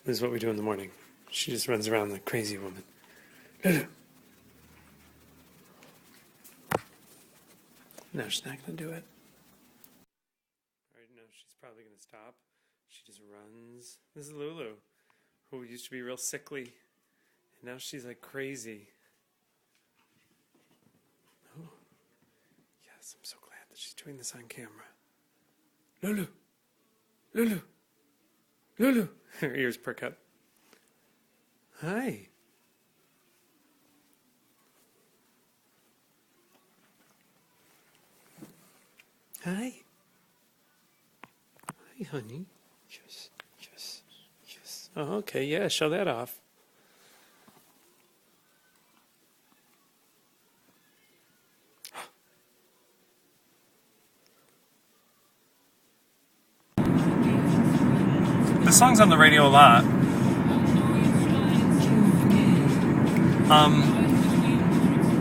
This is what we do in the morning. She just runs around like a crazy woman. Lulu. No, she's not going to do it. Alright, no, she's probably going to stop. She just runs. This is Lulu, who used to be real sickly. And now she's like crazy. Oh, yes, I'm so glad that she's doing this on camera. Lulu. Lulu. Lulu. Her ears perk up. Hi. Hi. Hi, honey. Yes, yes, yes. Oh, okay, yeah, show that off. This song's on the radio a lot.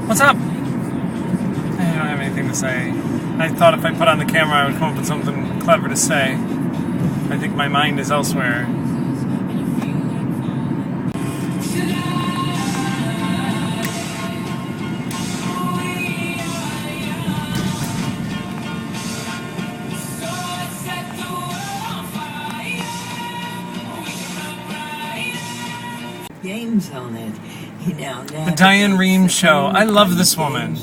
What's up? I don't have anything to say. I thought if I put on the camera I would come up with something clever to say. I think my mind is elsewhere. Games on it. The Diane Rehm Show. I love this woman.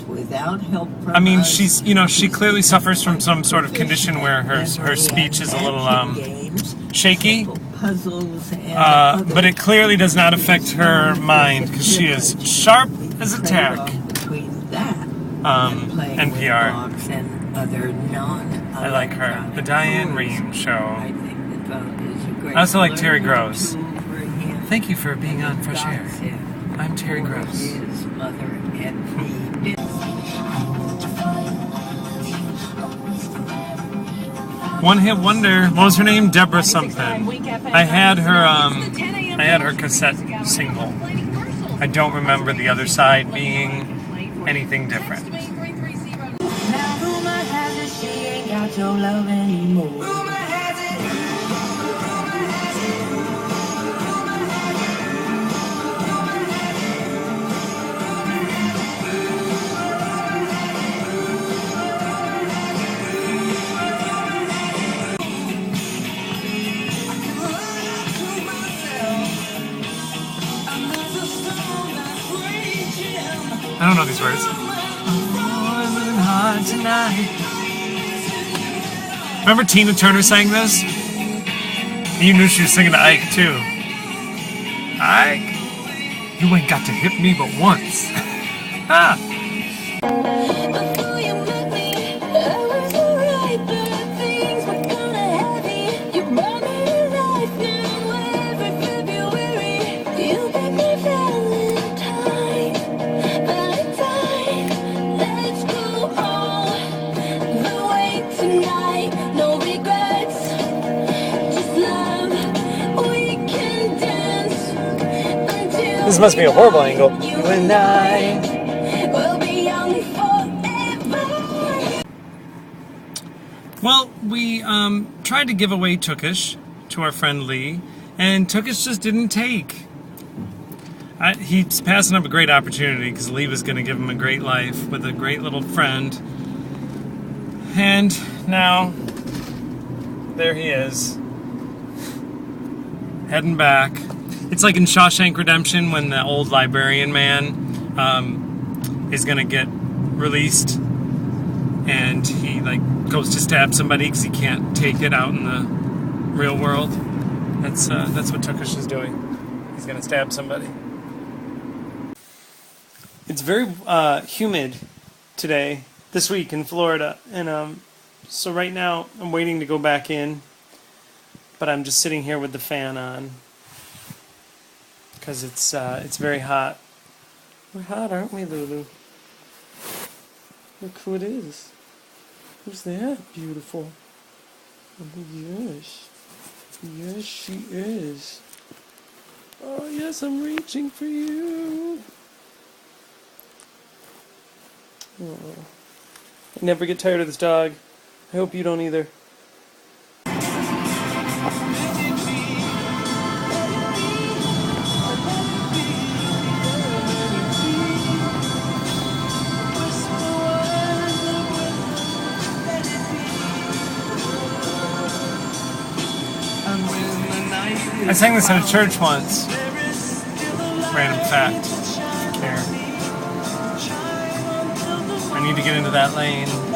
I mean, she's, she clearly suffers from some sort of condition where her speech is a little shaky. But it clearly does not affect her mind because she is sharp as a tack. NPR. I like her. The Diane Rehm Show. I also like Terry Gross. Thank you for being on Fresh Air. I'm Terry Gross. One Hit Wonder. What was her name? Deborah something. I had her cassette single. I don't remember the other side being anything different. I don't know these words. Remember Tina Turner sang this? You knew she was singing to Ike too. Ike, you ain't got to hit me but once. Ah. This must be a horrible angle. You and I will be young forever. Well, we tried to give away Tookish to our friend Lee, and Tookish just didn't take. He's passing up a great opportunity because Lee was going to give him a great life with a great little friend. And now, there he is, heading back. It's like in Shawshank Redemption when the old librarian man is going to get released and he goes to stab somebody because he can't take it out in the real world. That's what Tookish is doing. He's going to stab somebody. It's very humid today, this week in Florida, and so right now I'm waiting to go back in, but I'm just sitting here with the fan on. Because it's very hot. We're hot, aren't we, Lulu? Look who it is. Who's that? Beautiful. Oh, yes. Yes, she is. Oh, yes, I'm reaching for you. Oh. I never get tired of this dog. I hope you don't either. I sang this at a church once. Random fact. If you care. I need to get into that lane.